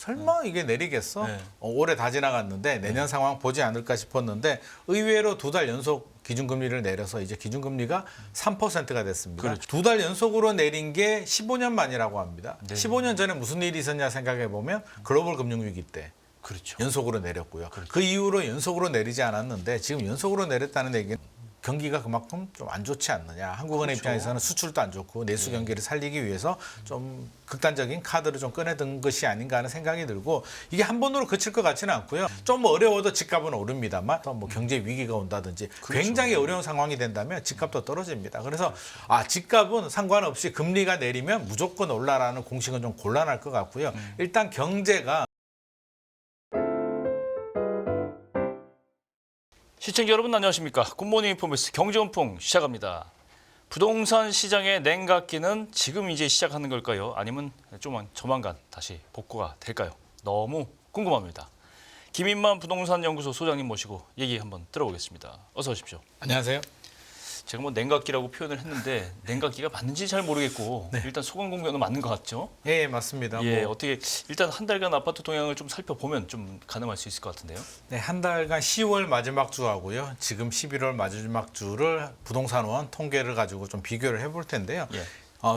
설마 이게 내리겠어? 네. 올해 다 지나갔는데 내년 상황 보지 않을까 싶었는데 의외로 2달 연속 기준금리를 내려서 이제 기준금리가 3%가 됐습니다. 그렇죠. 2달 연속으로 내린 게 15년 만이라고 합니다. 네. 15년 전에 무슨 일이 있었냐 생각해 보면 글로벌 금융위기 때 그렇죠. 연속으로 내렸고요. 그렇죠. 그 이후로 연속으로 내리지 않았는데 지금 연속으로 내렸다는 얘기는 경기가 그만큼 좀 안 좋지 않느냐. 한국은행 그렇죠. 입장에서는 수출도 안 좋고 내수 경기를 살리기 위해서 좀 극단적인 카드를 좀 꺼내든 것이 아닌가 하는 생각이 들고 이게 한 번으로 그칠 것 같지는 않고요. 좀 어려워도 집값은 오릅니다만 또 뭐 경제 위기가 온다든지 그렇죠. 굉장히 어려운 상황이 된다면 집값도 떨어집니다. 그래서 집값은 상관없이 금리가 내리면 무조건 올라라는 공식은 좀 곤란할 것 같고요. 일단 경제가 시청자 여러분 안녕하십니까? 굿모닝 인포메이스 경제온풍 시작합니다. 부동산 시장의 냉각기는 지금 이제 시작하는 걸까요? 아니면 좀 조만간 다시 복구가 될까요? 너무 궁금합니다. 김인만 부동산 연구소 소장님 모시고 얘기 한번 들어보겠습니다. 어서 오십시오. 안녕하세요. 제가 뭐 냉각기라고 표현을 했는데 냉각기가 맞는지 잘 모르겠고 일단 소강 공개는 맞는 것 같죠? 예, 맞습니다. 예, 뭐, 어떻게 일단 한 달간 아파트 동향을 좀 살펴보면 좀 가늠할 수 있을 것 같은데요. 네, 한 달간 10월 마지막 주하고요. 지금 11월 마지막 주를 부동산원 통계를 가지고 좀 비교를 해볼 텐데요. 예.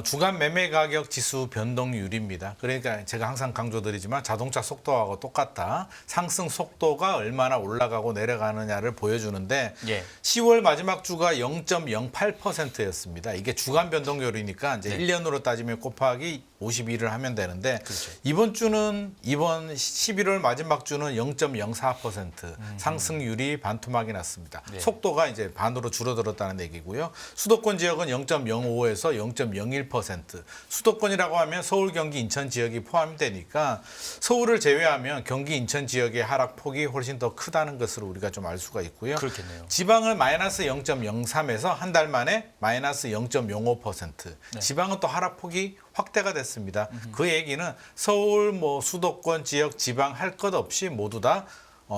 주간 매매 가격 지수 변동률입니다. 그러니까 제가 항상 강조드리지만 자동차 속도하고 똑같다. 상승 속도가 얼마나 올라가고 내려가느냐를 보여주는데 예. 10월 마지막 주가 0.08%였습니다. 이게 주간 변동률이니까 이제 1년으로 따지면 곱하기 52를 하면 되는데 그렇죠. 이번 11월 마지막 주는 0.04% 상승률이 반토막이 났습니다. 네. 속도가 이제 반으로 줄어들었다는 얘기고요. 수도권 지역은 0.05에서 0.01%. 수도권이라고 하면 서울, 경기, 인천 지역이 포함되니까 서울을 제외하면 경기, 인천 지역의 하락폭이 훨씬 더 크다는 것을 우리가 좀 알 수가 있고요. 그렇겠네요. 지방은 마이너스 0.03에서 한 달 만에 마이너스 0.05%. 네. 지방은 또 하락폭이 확대가 됐습니다. 그 얘기는 서울, 수도권 지역, 지방 할 것 없이 모두 다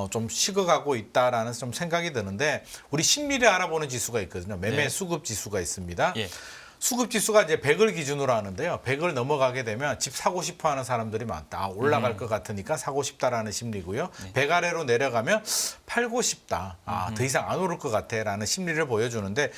좀 식어가고 있다라는 좀 생각이 드는데 우리 심리를 알아보는 지수가 있거든요. 매매 네. 수급 지수가 있습니다. 예. 수급 지수가 이제 100을 기준으로 하는데요. 100을 넘어가게 되면 집 사고 싶어 하는 사람들이 많다. 올라갈 것 같으니까 사고 싶다라는 심리고요. 100 아래로 내려가면 팔고 싶다. 더 이상 안 오를 것 같아라는 심리를 보여주는데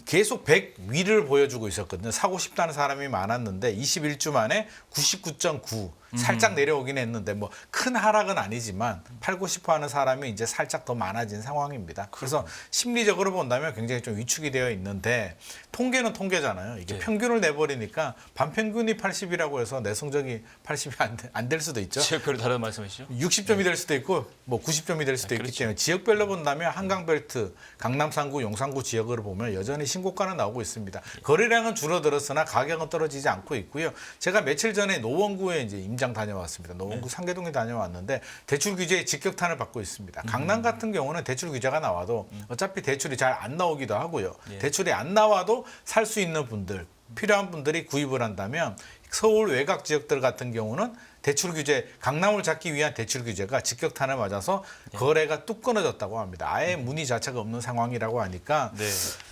계속 100 위를 보여주고 있었거든요. 사고 싶다는 사람이 많았는데 21주 만에 99.9 살짝 내려오긴 했는데 뭐 큰 하락은 아니지만 팔고 싶어 하는 사람이 이제 살짝 더 많아진 상황입니다. 그래서 심리적으로 본다면 굉장히 좀 위축이 되어 있는데 통계는 통계잖아요. 이게 네. 평균을 내버리니까 반평균이 80이라고 해서 내 성적이 80이 안 될 수도 있죠. 지역별로 다른 말씀이시죠? 60점이 될 수도 있고 뭐 90점이 될 수도 있기 그렇죠. 때문에 지역별로 본다면 한강벨트, 강남 3구, 용산구 지역으로 보면 여전히 신고가는 나오고 있습니다. 거래량은 줄어들었으나 가격은 떨어지지 않고 있고요. 제가 며칠 전에 노원구에 이제 임장 다녀왔습니다. 노원구 상계동에 다녀왔는데 대출 규제에 직격탄을 받고 있습니다. 강남 같은 경우는 대출 규제가 나와도 어차피 대출이 잘 안 나오기도 하고요. 예. 대출이 안 나와도 살 수 있는 분들, 필요한 분들이 구입을 한다면 서울 외곽 지역들 같은 경우는 대출 규제, 강남을 잡기 위한 대출 규제가 직격탄을 맞아서 거래가 뚝 끊어졌다고 합니다. 아예 문의 자체가 없는 상황이라고 하니까 네.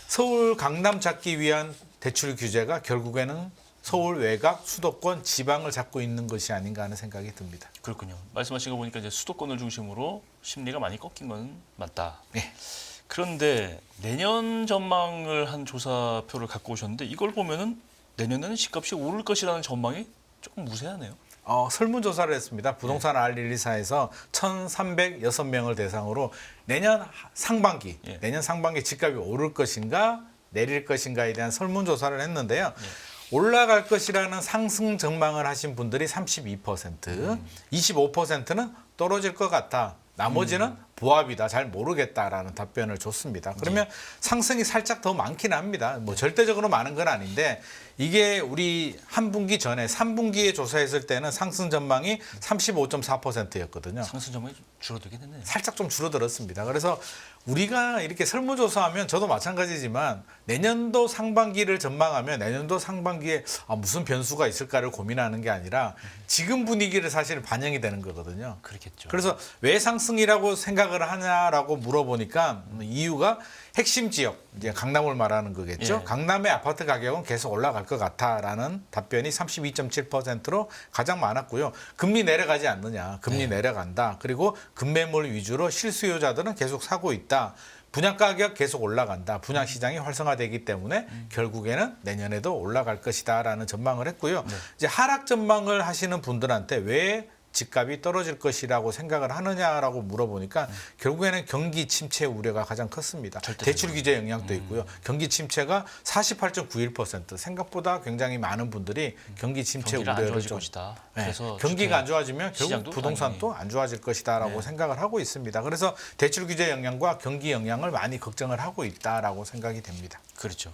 서울, 강남 잡기 위한 대출 규제가 결국에는 서울 외곽, 수도권, 지방을 잡고 있는 것이 아닌가 하는 생각이 듭니다. 그렇군요. 말씀하신 거 보니까 이제 수도권을 중심으로 심리가 많이 꺾인 건 맞다. 네. 그런데 내년 전망을 한 조사표를 갖고 오셨는데 이걸 보면은 내년에는 집값이 오를 것이라는 전망이 조금 무세하네요. 설문조사를 했습니다. 부동산 R124에서 1,306명을 대상으로 내년 상반기 집값이 오를 것인가 내릴 것인가에 대한 설문조사를 했는데요. 올라갈 것이라는 상승 전망을 하신 분들이 32%, 25%는 떨어질 것 같아. 나머지는 부합이다. 잘 모르겠다라는 답변을 줬습니다. 그러면 상승이 살짝 더 많긴 합니다. 뭐 절대적으로 많은 건 아닌데 이게 우리 한 분기 전에 3분기에 조사했을 때는 상승 전망이 35.4%였거든요. 상승 전망이 좀 줄어들긴 했네요. 살짝 좀 줄어들었습니다. 그래서 우리가 이렇게 설문조사하면 저도 마찬가지지만 내년도 상반기를 전망하면 내년도 상반기에 무슨 변수가 있을까를 고민하는 게 아니라 지금 분위기를 사실 반영이 되는 거거든요. 그렇겠죠. 그래서 왜 상승이라고 생각을 생각을 하냐라고 물어보니까 이유가 핵심 지역, 이제 강남을 말하는 거겠죠. 예. 강남의 아파트 가격은 계속 올라갈 것 같다라는 답변이 32.7%로 가장 많았고요. 금리 내려가지 않느냐, 금리 내려간다. 그리고 급매물 위주로 실수요자들은 계속 사고 있다. 분양 가격 계속 올라간다. 분양 시장이 활성화되기 때문에 결국에는 내년에도 올라갈 것이다라는 전망을 했고요. 이제 하락 전망을 하시는 분들한테 왜 집값이 떨어질 것이라고 생각을 하느냐라고 물어보니까 결국에는 경기 침체 우려가 가장 컸습니다. 대출 규제 영향도 있고요. 경기 침체가 48.91% 생각보다 굉장히 많은 분들이 경기 침체 경기가 안 우려를 좋아질 좀 것이다. 네, 그래서 경기가 안 좋아지면 결국 시장도 부동산도 안 좋아질 것이다라고 네. 생각을 하고 있습니다. 그래서 대출 규제 영향과 경기 영향을 많이 걱정을 하고 있다라고 생각이 됩니다. 그렇죠.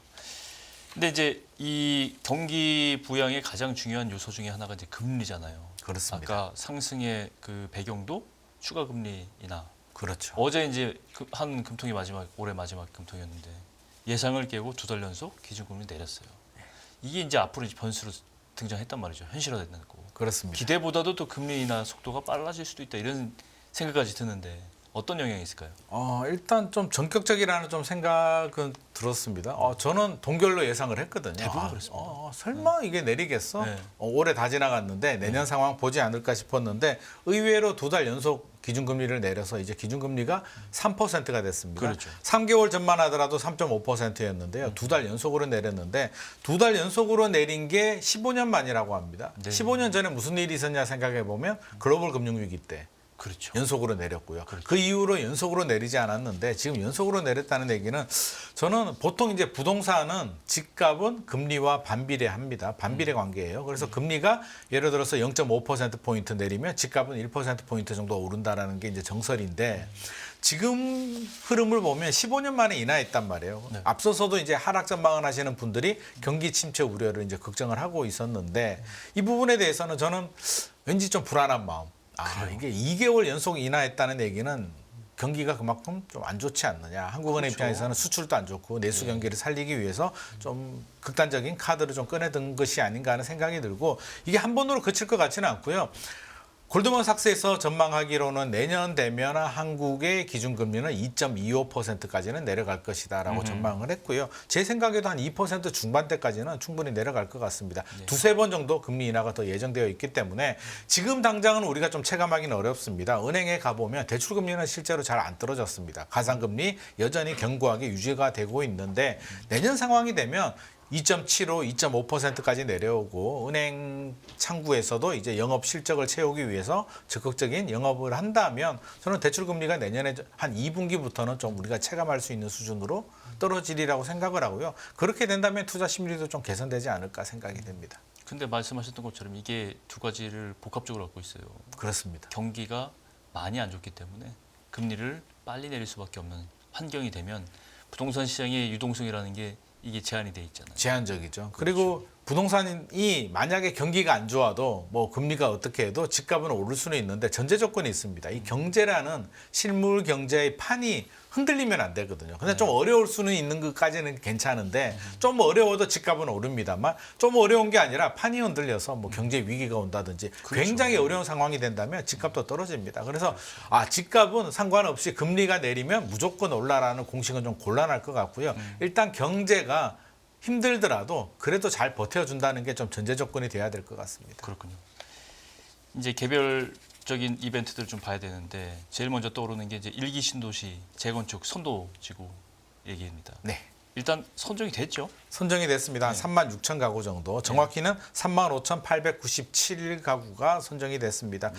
근데 이제 이 경기 부양의 가장 중요한 요소 중에 하나가 이제 금리잖아요. 그렇습니다. 아까 상승의 그 배경도 추가 금리이나 그렇죠. 어제 이제 한 금통이 올해 마지막 금통이었는데 예상을 깨고 2달 연속 기준금리 내렸어요. 이게 이제 앞으로 이제 변수로 등장했단 말이죠. 현실화되는 거고. 그렇습니다. 기대보다도 또 금리 인하 속도가 빨라질 수도 있다 이런 생각까지 드는데 어떤 영향이 있을까요? 일단 좀 전격적이라는 좀 생각은 들었습니다. 저는 동결로 예상을 했거든요. 대부분 그렇습니다. 설마 이게 내리겠어? 네. 올해 다 지나갔는데 내년 상황 보지 않을까 싶었는데 의외로 2달 연속 기준금리를 내려서 이제 기준금리가 3%가 됐습니다. 그렇죠. 3개월 전만 하더라도 3.5%였는데요. 2달 연속으로 내렸는데 2달 연속으로 내린 게 15년 만이라고 합니다. 네. 15년 전에 무슨 일이 있었냐 생각해 보면 글로벌 금융위기 때 그렇죠. 연속으로 내렸고요. 그렇죠. 그 이후로 연속으로 내리지 않았는데 지금 연속으로 내렸다는 얘기는 저는 보통 이제 부동산은 집값은 금리와 반비례합니다. 반비례 관계예요. 그래서 금리가 예를 들어서 0.5%포인트 내리면 집값은 1%포인트 정도 오른다라는 게 이제 정설인데 지금 흐름을 보면 15년 만에 인하했단 말이에요. 네. 앞서서도 이제 하락 전망을 하시는 분들이 경기 침체 우려를 이제 걱정을 하고 있었는데 이 부분에 대해서는 저는 왠지 좀 불안한 마음. 이게 2개월 연속 인하했다는 얘기는 경기가 그만큼 좀 안 좋지 않느냐. 한국은행 그렇죠. 입장에서는 수출도 안 좋고 내수 경기를 살리기 위해서 좀 극단적인 카드를 좀 꺼내든 것이 아닌가 하는 생각이 들고 이게 한 번으로 그칠 것 같지는 않고요. 골드만삭스에서 전망하기로는 내년 되면 한국의 기준금리는 2.25%까지는 내려갈 것이다라고 전망을 했고요. 제 생각에도 한 2% 중반대까지는 충분히 내려갈 것 같습니다. 두세 번 정도 금리 인하가 더 예정되어 있기 때문에 지금 당장은 우리가 좀 체감하기는 어렵습니다. 은행에 가보면 대출금리는 실제로 잘 안 떨어졌습니다. 가상금리 여전히 견고하게 유지가 되고 있는데 내년 상황이 되면 2.75, 2.5%까지 내려오고 은행 창구에서도 이제 영업 실적을 채우기 위해서 적극적인 영업을 한다면 저는 대출 금리가 내년에 한 2분기부터는 좀 우리가 체감할 수 있는 수준으로 떨어지리라고 생각을 하고요. 그렇게 된다면 투자 심리도 좀 개선되지 않을까 생각이 됩니다. 근데 말씀하셨던 것처럼 이게 두 가지를 복합적으로 갖고 있어요. 그렇습니다. 경기가 많이 안 좋기 때문에 금리를 빨리 내릴 수밖에 없는 환경이 되면 부동산 시장의 유동성이라는 게 이게 제한이 돼 있잖아요. 제한적이죠. 그리고 부동산이 만약에 경기가 안 좋아도 뭐 금리가 어떻게 해도 집값은 오를 수는 있는데 전제 조건이 있습니다. 이 경제라는 실물 경제의 판이 흔들리면 안 되거든요. 근데 좀 어려울 수는 있는 것까지는 괜찮은데 좀 어려워도 집값은 오릅니다만 좀 어려운 게 아니라 판이 흔들려서 뭐 경제 위기가 온다든지 굉장히 어려운 상황이 된다면 집값도 떨어집니다. 그래서 집값은 상관없이 금리가 내리면 무조건 올라라는 공식은 좀 곤란할 것 같고요. 일단 경제가 힘들더라도 그래도 잘 버텨준다는 게 좀 전제 조건이 돼야 될 것 같습니다. 그렇군요. 이제 개별적인 이벤트들을 좀 봐야 되는데 제일 먼저 떠오르는 게 이제 1기 신도시 재건축 선도지구 얘기입니다. 네. 일단 선정이 됐죠. 선정이 됐습니다. 한 3만 6천 가구 정도. 정확히는 3만 5,897 가구가 선정이 됐습니다.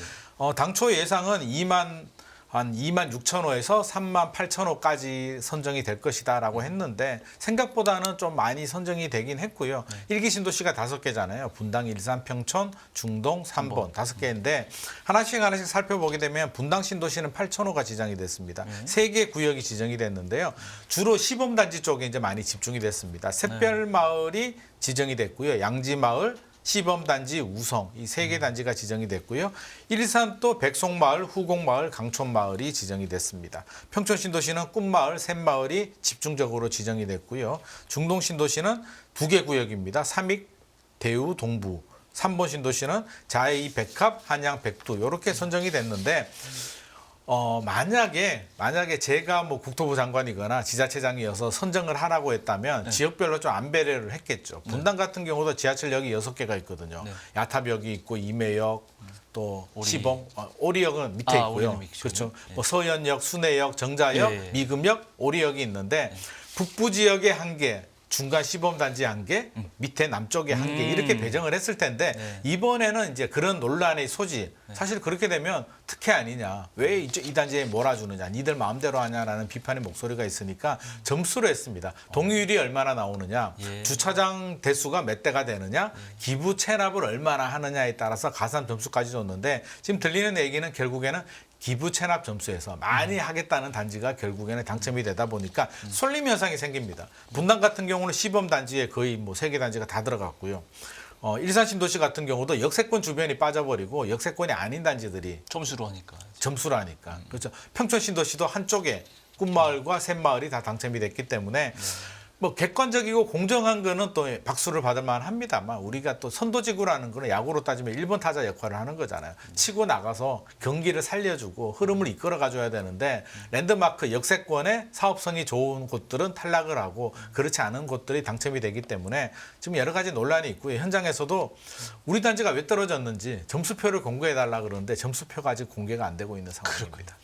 당초 예상은 2만 6천 호에서 3만 8천 호까지 선정이 될 것이다라고 했는데 생각보다는 좀 많이 선정이 되긴 했고요. 일기 신도시가 5개잖아요. 분당, 일산, 평촌, 중동, 3번 5개인데 하나씩 살펴보게 되면 분당 신도시는 8천 호가 지정이 됐습니다. 3개 구역이 지정이 됐는데요. 주로 시범단지 쪽에 이제 많이 집중이 됐습니다. 샛별마을이 지정이 됐고요. 양지마을, 시범단지, 우성 이 3개 단지가 지정이 됐고요. 일산 또 백송마을, 후곡마을, 강촌마을이 지정이 됐습니다. 평촌신도시는 꿈마을, 샘마을이 집중적으로 지정이 됐고요. 중동신도시는 2개 구역입니다. 삼익, 대우, 동부. 3번 신도시는 자이, 백합, 한양, 백두 이렇게 선정이 됐는데 만약에 제가 뭐 국토부 장관이거나 지자체장이어서 선정을 하라고 했다면 지역별로 좀 안배려를 했겠죠. 분당 같은 경우도 지하철역이 6개가 있거든요. 네. 야탑역이 있고 임해역, 또 오리. 시봉, 오리역은 밑에 있고요. 오리는 밑이군요. 그렇죠. 네. 뭐 서현역, 순회역, 정자역, 예. 미금역, 오리역이 있는데 북부 지역에 1개, 중간 시범 단지 1개, 밑에 남쪽에 1개 이렇게 배정을 했을 텐데 네. 이번에는 이제 그런 논란의 소지. 사실 그렇게 되면 특혜 아니냐. 왜 이 단지에 몰아주느냐. 니들 마음대로 하냐라는 비판의 목소리가 있으니까 점수로 했습니다. 동의율이 얼마나 나오느냐. 예. 주차장 대수가 몇 대가 되느냐. 기부 체납을 얼마나 하느냐에 따라서 가산 점수까지 줬는데 지금 들리는 얘기는 결국에는 기부 체납 점수에서 많이 하겠다는 단지가 결국에는 당첨이 되다 보니까 쏠림 현상이 생깁니다. 분당 같은 경우는 시범 단지에 거의 뭐 3개 단지가 다 들어갔고요. 일산 신도시 같은 경우도 역세권 주변이 빠져버리고 역세권이 아닌 단지들이 점수로 하니까. 점수로 하니까. 그렇죠. 평촌 신도시도 한쪽에 꿈마을과 샘마을이 다 당첨이 됐기 때문에 뭐 객관적이고 공정한 거는 또 박수를 받을 만합니다만 우리가 또 선도지구라는 거는 야구로 따지면 1번 타자 역할을 하는 거잖아요. 치고 나가서 경기를 살려주고 흐름을 이끌어 가줘야 되는데 랜드마크 역세권의 사업성이 좋은 곳들은 탈락을 하고 그렇지 않은 곳들이 당첨이 되기 때문에 지금 여러 가지 논란이 있고요. 현장에서도 우리 단지가 왜 떨어졌는지 점수표를 공개해달라 그러는데 점수표가 아직 공개가 안 되고 있는 상황입니다.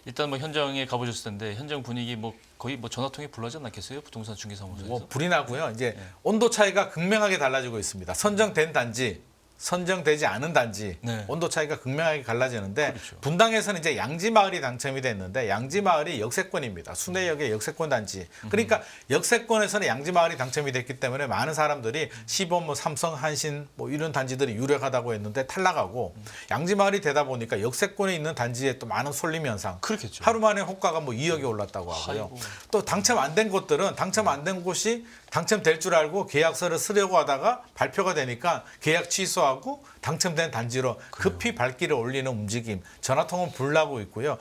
일단 뭐 현장에 가보셨을 텐데 현장 분위기 뭐 거의 뭐 전화통에 불나지 않겠어요? 부동산 중개사무소에서. 뭐 불이 나고요. 이제 온도 차이가 극명하게 달라지고 있습니다. 선정된 단지, 선정되지 않은 단지 네. 온도 차이가 극명하게 갈라지는데 그렇죠. 분당에서는 이제 양지마을이 당첨이 됐는데 양지마을이 역세권입니다. 순회역의 역세권 단지. 그러니까 역세권에서는 양지마을이 당첨이 됐기 때문에 많은 사람들이 시범, 뭐 삼성, 한신 뭐 이런 단지들이 유력하다고 했는데 탈락하고 양지마을이 되다 보니까 역세권에 있는 단지에 또 많은 쏠림 현상. 그렇겠죠. 하루 만에 호가가 뭐 2억이 올랐다고 하고요. 아이고. 또 당첨 안 된 곳들은 당첨 안 된 곳이 당첨될 줄 알고 계약서를 쓰려고 하다가 발표가 되니까 계약 취소하고 당첨된 단지로 급히 발길을 올리는 움직임. 전화통은 불나고 있고요.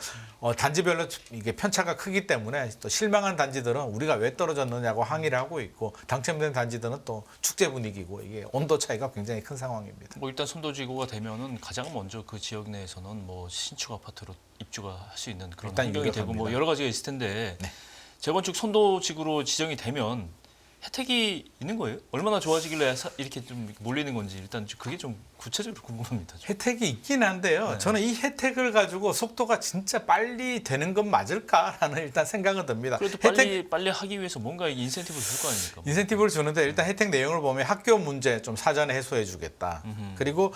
단지별로 이게 편차가 크기 때문에 또 실망한 단지들은 우리가 왜 떨어졌느냐고 항의를 하고 있고 당첨된 단지들은 또 축제 분위기고 이게 온도 차이가 굉장히 큰 상황입니다. 뭐 일단 선도지구가 되면은 가장 먼저 그 지역 내에서는 뭐 신축 아파트로 입주가 할 수 있는 그런 일단 환경이 되고 뭐 유력합니다. 여러 가지가 있을 텐데 네. 재건축 선도지구로 지정이 되면 혜택이 있는 거예요? 얼마나 좋아지길래 이렇게 좀 몰리는 건지 일단 그게 좀 구체적으로 궁금합니다. 혜택이 있긴 한데요. 네. 저는 이 혜택을 가지고 속도가 진짜 빨리 되는 건 맞을까라는 일단 생각은 듭니다. 그래도 빨리 하기 위해서 뭔가 인센티브를 줄 거 아닙니까? 인센티브를 주는데 일단 혜택 내용을 보면 학교 문제 좀 사전에 해소해 주겠다. 그리고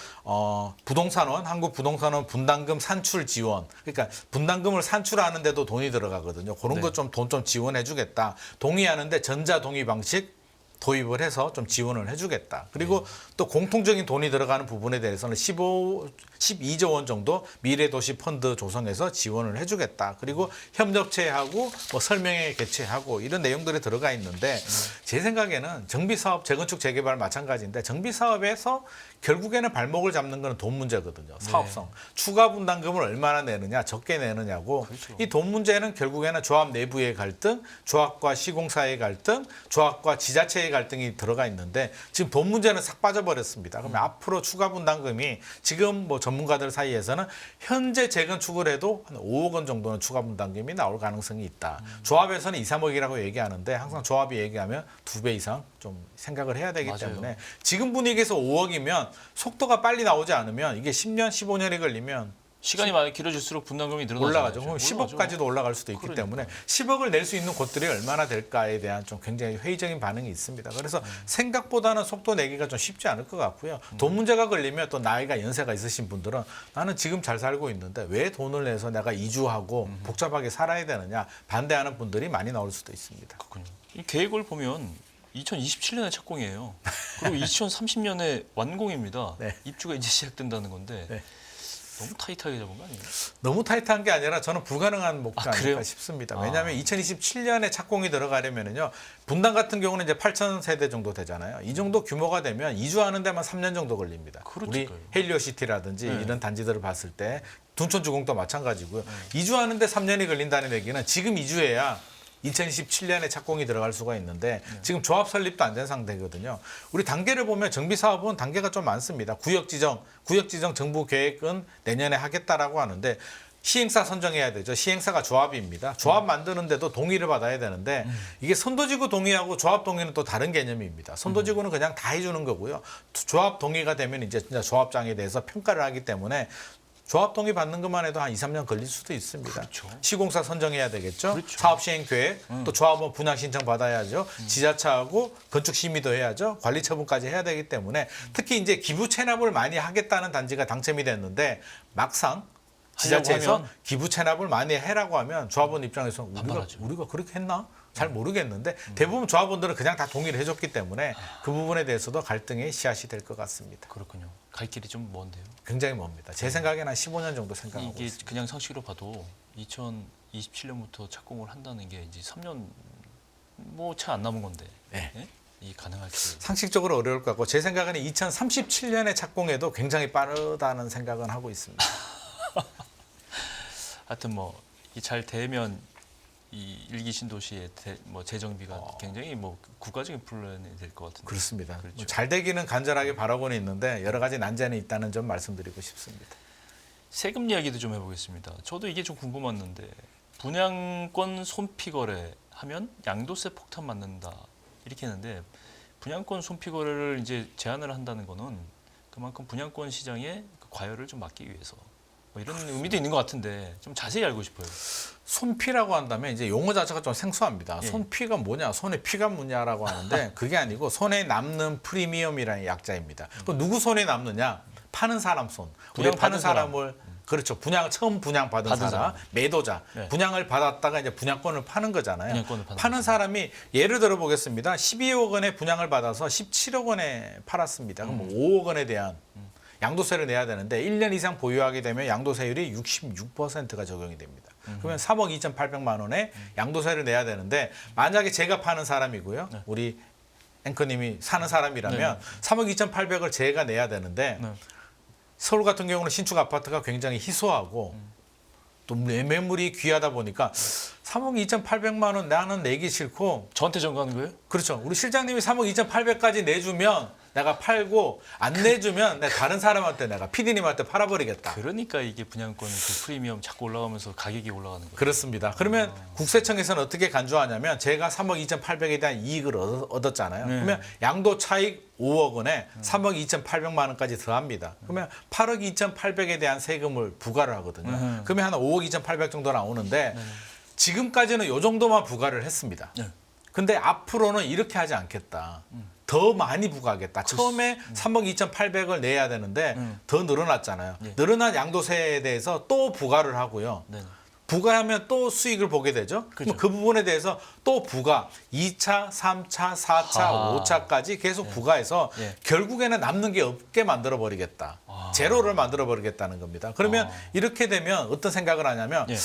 부동산원, 한국부동산원 분담금 산출 지원. 그러니까 분담금을 산출하는데도 돈이 들어가거든요. 그런 네. 것 좀 돈 좀 지원해 주겠다. 동의하는데 전자 동의 방식 도입을 해서 좀 지원을 해주겠다. 그리고 또 공통적인 돈이 들어가는 부분에 대해서는 12조 원 정도 미래도시 펀드 조성해서 지원을 해주겠다. 그리고 협력체하고 뭐 설명회 개최하고 이런 내용들이 들어가 있는데 제 생각에는 정비사업, 재건축, 재개발 마찬가지인데 정비사업에서 결국에는 발목을 잡는 건 돈 문제거든요. 사업성. 추가 분담금을 얼마나 내느냐, 적게 내느냐고. 그렇죠. 이 돈 문제는 결국에는 조합 내부의 갈등, 조합과 시공사의 갈등, 조합과 지자체의 갈등이 들어가 있는데 지금 돈 문제는 싹 빠져버렸습니다. 그러면 앞으로 추가 분담금이 지금 뭐 전문가들 사이에서는 현재 재건축을 해도 한 5억 원 정도는 추가 분담금이 나올 가능성이 있다. 조합에서는 2, 3억이라고 얘기하는데 항상 조합이 얘기하면 2배 이상 좀 생각을 해야 되기 맞아요. 때문에 지금 분위기에서 5억이면 속도가 빨리 나오지 않으면 이게 10년, 15년이 걸리면 시간이 많이 길어질수록 분담금이 늘어나죠. 올라가죠. 그럼 10억까지도 올라갈 수도 있기 그러니까요. 때문에 10억을 낼 수 있는 곳들이 얼마나 될까에 대한 좀 굉장히 회의적인 반응이 있습니다. 그래서 생각보다는 속도 내기가 좀 쉽지 않을 것 같고요. 돈 문제가 걸리면 또 나이가 연세가 있으신 분들은 나는 지금 잘 살고 있는데 왜 돈을 내서 내가 이주하고 복잡하게 살아야 되느냐 반대하는 분들이 많이 나올 수도 있습니다. 그렇군요. 이 계획을 보면 2027년에 착공이에요. 그리고 2030년에 완공입니다. 네. 입주가 이제 시작된다는 건데 네. 너무 타이트하게 잡은 거 아니에요? 너무 타이트한 게 아니라 저는 불가능한 목표 아, 아닐까 그래요? 싶습니다. 왜냐하면 2027년에 착공이 들어가려면요. 분당 같은 경우는 이제 8,000세대 정도 되잖아요. 이 정도 규모가 되면 이주하는 데만 3년 정도 걸립니다. 우리 그렇죠. 헬리오시티라든지 네. 이런 단지들을 봤을 때 둔촌주공도 마찬가지고요. 이주하는 데 3년이 걸린다는 얘기는 지금 이주해야 2027년에 착공이 들어갈 수가 있는데 지금 조합 설립도 안 된 상태거든요. 우리 단계를 보면 정비 사업은 단계가 좀 많습니다. 구역 지정 정부 계획은 내년에 하겠다라고 하는데 시행사 선정해야 되죠. 시행사가 조합입니다. 조합 만드는데도 동의를 받아야 되는데 이게 선도지구 동의하고 조합 동의는 또 다른 개념입니다. 선도지구는 그냥 다 해주는 거고요. 조합 동의가 되면 이제 진짜 조합장에 대해서 평가를 하기 때문에 조합 동의 받는 것만 해도 한 2, 3년 걸릴 수도 있습니다. 그렇죠. 시공사 선정해야 되겠죠. 그렇죠. 사업 시행 계획, 또 조합원 분양 신청 받아야죠. 지자체하고 건축 심의도 해야죠. 관리 처분까지 해야 되기 때문에 특히 이제 기부 체납을 많이 하겠다는 단지가 당첨이 됐는데 막상 지자체에서 하면 기부 체납을 많이 해라고 하면 조합원 입장에서 반발하죠. 우리가 그렇게 했나? 잘 모르겠는데 대부분 조합원들은 그냥 다 동의를 해줬기 때문에 그 부분에 대해서도 갈등의 씨앗이 될 것 같습니다. 그렇군요. 갈 길이 좀 먼데요. 굉장히 멉니다. 제 생각에는 한 15년 정도 생각하고 이게 있습니다. 그냥 상식으로 봐도 2027년부터 착공을 한다는 게 이제 3년 뭐 채 안 남은 건데 네. 예? 이 가능할지. 상식적으로 어려울 것 같고 제 생각에는 2037년에 착공해도 굉장히 빠르다는 생각은 하고 있습니다. 하여튼 뭐 이게 잘 되면 이 일기 신도시의 뭐 재정비가 굉장히 뭐 국가적인 플랜이 될 것 같은데. 그렇습니다. 그렇죠. 뭐잘 되기는 간절하게 바라고는 있는데 여러 가지 난제는 있다는 점 말씀드리고 싶습니다. 세금 이야기도 좀 해보겠습니다. 저도 이게 좀 궁금했는데 분양권 손피 거래하면 양도세 폭탄 맞는다 이렇게 했는데 분양권 손피 거래를 이제 제한을 한다는 거는 그만큼 분양권 시장의 그 과열을 좀 막기 위해서 뭐 이런 의미도 있는 것 같은데 좀 자세히 알고 싶어요. 손피라고 한다면 이제 용어 자체가 좀 생소합니다. 예. 손피가 뭐냐, 손에 피가 묻냐라고 하는데 그게 아니고 손에 남는 프리미엄이라는 약자입니다. 그럼 누구 손에 남느냐? 파는 사람 손. 우리 분양 파는 받은 사람. 사람을 그렇죠. 처음 분양 받은 받은 사람, 사람. 매도자. 네. 분양을 받았다가 이제 분양권을 파는 거잖아요. 분양권을 파는 파는 거죠. 사람이 예를 들어 보겠습니다. 12억 원에 분양을 받아서 17억 원에 팔았습니다. 그럼 5억 원에 대한 양도세를 내야 되는데 1년 이상 보유하게 되면 양도세율이 66%가 적용이 됩니다. 그러면 3억 2,800만 원에 양도세를 내야 되는데 만약에 제가 파는 사람이고요. 네. 우리 앵커님이 사는 사람이라면 3억 2,800을 제가 내야 되는데 네. 서울 같은 경우는 신축 아파트가 굉장히 희소하고 또 매물이 귀하다 보니까 3억 2,800만 원 나는 내기 싫고 저한테 전가하는 거예요? 그렇죠. 우리 실장님이 3억 2,800까지 내주면 내가 팔고 안 내주면 내가 다른 사람한테 내가 PD님한테 팔아버리겠다. 그러니까 이게 분양권 그 프리미엄 자꾸 올라가면서 가격이 올라가는 거예요. 그렇습니다. 그러면 국세청에서는 어떻게 간주하냐면 제가 3억 2,800에 대한 이익을 얻었잖아요. 네. 그러면 양도 차익 5억 원에 3억 2,800만 원까지 더합니다. 그러면 8억 2,800에 대한 세금을 부과를 하거든요. 그러면 한 5억 2,800 정도 나오는데 지금까지는 이 정도만 부과를 했습니다. 네. 근데 앞으로는 이렇게 하지 않겠다. 더 많이 부과하겠다. 처음에 3억 2,800을 내야 되는데 더 늘어났잖아요. 예. 늘어난 양도세에 대해서 또 부과를 하고요. 네. 부과하면 또 수익을 보게 되죠. 그럼 그 부분에 대해서 또 부과 2차, 3차, 4차, 아. 5차까지 계속 부과해서 예. 결국에는 남는 게 없게 만들어 버리겠다. 아. 제로를 만들어 버리겠다는 겁니다. 그러면 이렇게 되면 어떤 생각을 하냐면 예.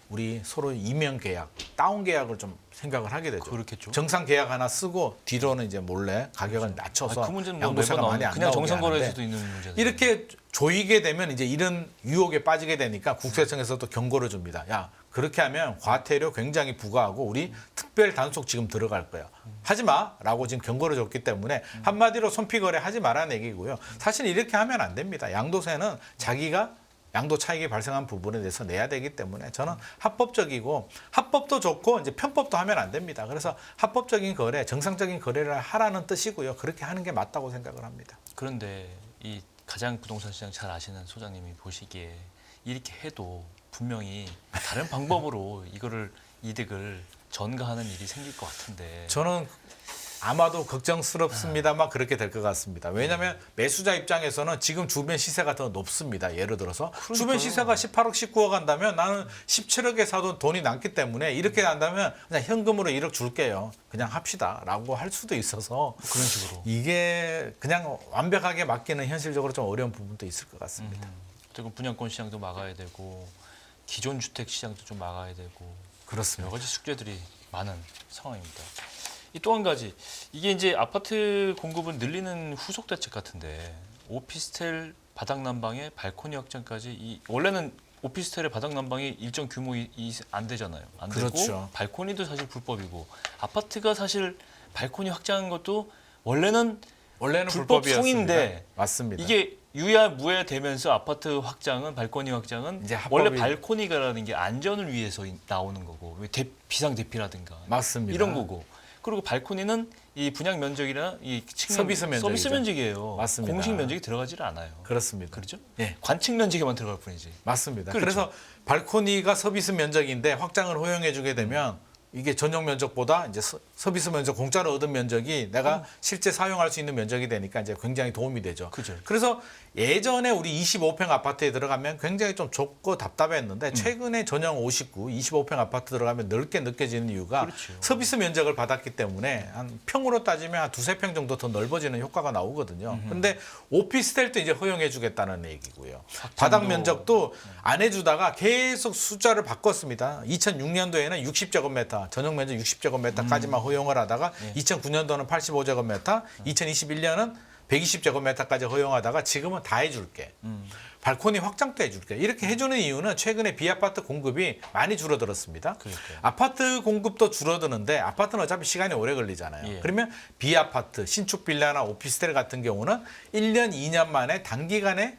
우리 서로 이면 계약, 다운 계약을 좀 생각을 하게 되죠. 그렇겠죠. 정상 계약 하나 쓰고 뒤로는 이제 몰래 가격을 낮춰서 그 문제는 뭐 양도세가 매번 많이 나오는 안 그냥 나오게 정상거래에서도 하는데 있는 문제죠. 이렇게 조이게 되면 이제 이런 유혹에 빠지게 되니까 국세청에서도 경고를 줍니다. 야, 그렇게 하면 과태료 굉장히 부과하고 우리 특별 단속 지금 들어갈 거야. 하지 마라고 지금 경고를 줬기 때문에 한마디로 손피거래 하지 말라는 얘기고요. 사실 이렇게 하면 안 됩니다. 양도세는 자기가 양도 차익이 발생한 부분에 대해서 내야 되기 때문에 저는 합법적이고 합법도 좋고 이제 편법도 하면 안 됩니다. 그래서 합법적인 거래, 정상적인 거래를 하라는 뜻이고요. 그렇게 하는 게 맞다고 생각을 합니다. 그런데 이 가장 부동산 시장 잘 아시는 소장님이 보시기에 이렇게 해도 분명히 다른 방법으로 이거를 이득을 전가하는 일이 생길 것 같은데. 저는 아마도 걱정스럽습니다만 그렇게 될 것 같습니다. 왜냐하면 매수자 입장에서는 지금 주변 시세가 더 높습니다. 예를 들어서 주변 시세가 18억, 19억 한다면 나는 17억에 사도 돈이 남기 때문에 이렇게 한다면 그냥 현금으로 1억 줄게요. 그냥 합시다라고 할 수도 있어서 그런 식으로. 이게 그냥 완벽하게 맡기는 현실적으로 좀 어려운 부분도 있을 것 같습니다. 지금 분양권 시장도 막아야 되고 기존 주택 시장도 좀 막아야 되고 여러 그렇습니다. 가지 숙제들이 많은 상황입니다. 또 한 가지 이게 이제 아파트 공급을 늘리는 후속 대책 같은데 오피스텔 바닥 난방에 발코니 확장까지 원래는 오피스텔의 바닥 난방이 일정 규모 안 되잖아요. 안 되고 그렇죠. 발코니도 사실 불법이고 아파트가 사실 발코니 확장한 것도 원래는 원래는 불법 불법이었습니다. 성인데 맞습니다. 이게 유야무야되면서 아파트 확장은 발코니 확장은 이제 원래 합법이- 발코니가라는 게 안전을 위해서 나오는 거고 비상 대피라든가 맞습니다. 이런 거고 그리고 발코니는 이 분양 면적이나 이 측면 서비스 면적이죠. 서비스 면적이에요. 맞습니다. 공식 면적이 들어가지를 않아요. 그렇습니다. 그렇죠? 예. 관측 면적에만 들어갈 뿐이지. 맞습니다. 그렇죠. 그래서 발코니가 서비스 면적인데 확장을 허용해 주게 되면 이게 전용 면적보다 이제 서비스 면적 공짜로 얻은 면적이 내가 실제 사용할 수 있는 면적이 되니까 이제 굉장히 도움이 되죠. 그죠. 그래서 예전에 우리 25평 아파트에 들어가면 굉장히 좀 좁고 답답했는데 최근에 전용 59, 25평 아파트 들어가면 넓게 느껴지는 이유가 그렇죠. 서비스 면적을 받았기 때문에 한 평으로 따지면 한 두세 평 정도 더 넓어지는 효과가 나오거든요. 근데 오피스텔도 이제 허용해 주겠다는 얘기고요. 바닥 면적도 안 해주다가 계속 숫자를 바꿨습니다. 2006년도에는 60제곱미터, 전용 면적 60제곱미터까지만 허용을 하다가 2009년도는 85제곱미터, 2021년은 120제곱미터까지 허용하다가 지금은 다 해줄게. 발코니 확장도 해줄게. 이렇게 해주는 이유는 최근에 비아파트 공급이 많이 줄어들었습니다. 그러니까요. 아파트 공급도 줄어드는데 아파트는 어차피 시간이 오래 걸리잖아요. 예. 그러면 비아파트, 신축 빌라나 오피스텔 같은 경우는 1년, 2년 만에 단기간에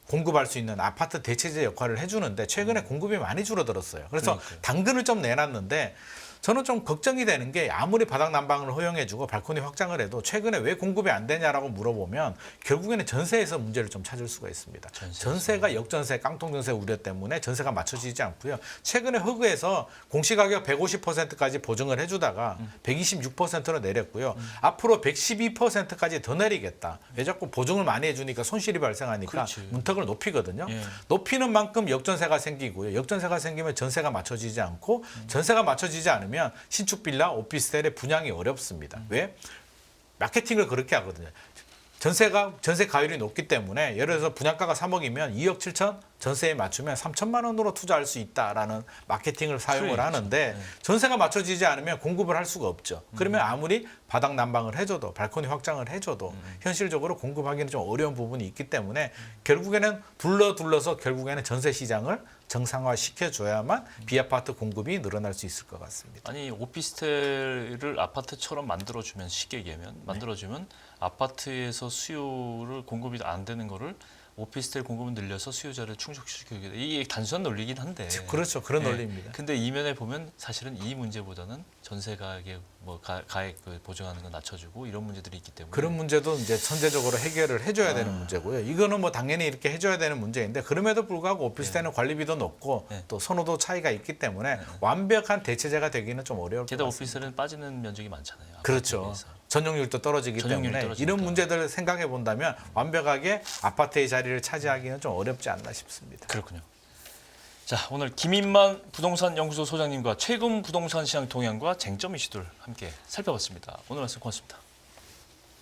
공급할 수 있는 아파트 대체제 역할을 해주는데 최근에 공급이 많이 줄어들었어요. 그래서 그러니까요. 당근을 좀 내놨는데 저는 좀 걱정이 되는 게 아무리 바닥 난방을 허용해주고 발코니 확장을 해도 최근에 왜 공급이 안 되냐라고 물어보면 결국에는 전세에서 문제를 좀 찾을 수가 있습니다. 전세가 역전세, 깡통전세 우려 때문에 전세가 맞춰지지 않고요. 최근에 허그에서 공시가격 150%까지 보증을 해주다가 126%로 내렸고요. 앞으로 112%까지 더 내리겠다. 왜 자꾸 보증을 많이 해주니까 손실이 발생하니까 그렇지. 문턱을 높이거든요. 예. 높이는 만큼 역전세가 생기고요. 역전세가 생기면 전세가 맞춰지지 않고 전세가 맞춰지지 않으면 신축 빌라, 오피스텔의 분양이 어렵습니다. 왜? 마케팅을 그렇게 하거든요. 전세 가율이 높기 때문에 예를 들어서 분양가가 3억이면 2억 7천 전세에 맞추면 3천만 원으로 투자할 수 있다라는 마케팅을 사용을 그렇죠. 하는데 전세가 맞춰지지 않으면 공급을 할 수가 없죠. 그러면 아무리 바닥 난방을 해줘도 발코니 확장을 해줘도 현실적으로 공급하기는 좀 어려운 부분이 있기 때문에 결국에는 둘러서 결국에는 전세 시장을 정상화 시켜줘야만 비아파트 공급이 늘어날 수 있을 것 같습니다. 아니 오피스텔을 아파트처럼 만들어주면 쉽게 얘기하면 만들어주면 아파트에서 수요를 공급이 안 되는 거를 오피스텔 공급을 늘려서 수요자를 충족시키게 돼. 이게 단순한 논리긴 한데. 그렇죠. 그런 네. 논리입니다. 근데 이면에 보면 사실은 이 문제보다는 전세 가액 뭐 가액 보증하는 거 낮춰주고 이런 문제들이 있기 때문에 그런 문제도 이제 선제적으로 해결을 해줘야 되는 문제고요. 이거는 뭐 당연히 이렇게 해줘야 되는 문제인데 그럼에도 불구하고 오피스텔은 관리비도 높고 네. 또 선호도 차이가 있기 때문에 완벽한 대체제가 되기는 좀 어려울 것 게다가 같습니다. 오피스텔은 빠지는 면적이 많잖아요. 그렇죠. 아파트에 비해서. 전용률도 떨어지기 전용률이 때문에 떨어지니까. 이런 문제들을 생각해 본다면 완벽하게 아파트의 자리를 차지하기는 좀 어렵지 않나 싶습니다. 그렇군요. 자, 오늘 김인만 부동산 연구소 소장님과 최근 부동산 시장 동향과 쟁점 이슈들 함께 살펴봤습니다. 오늘 말씀 고맙습니다.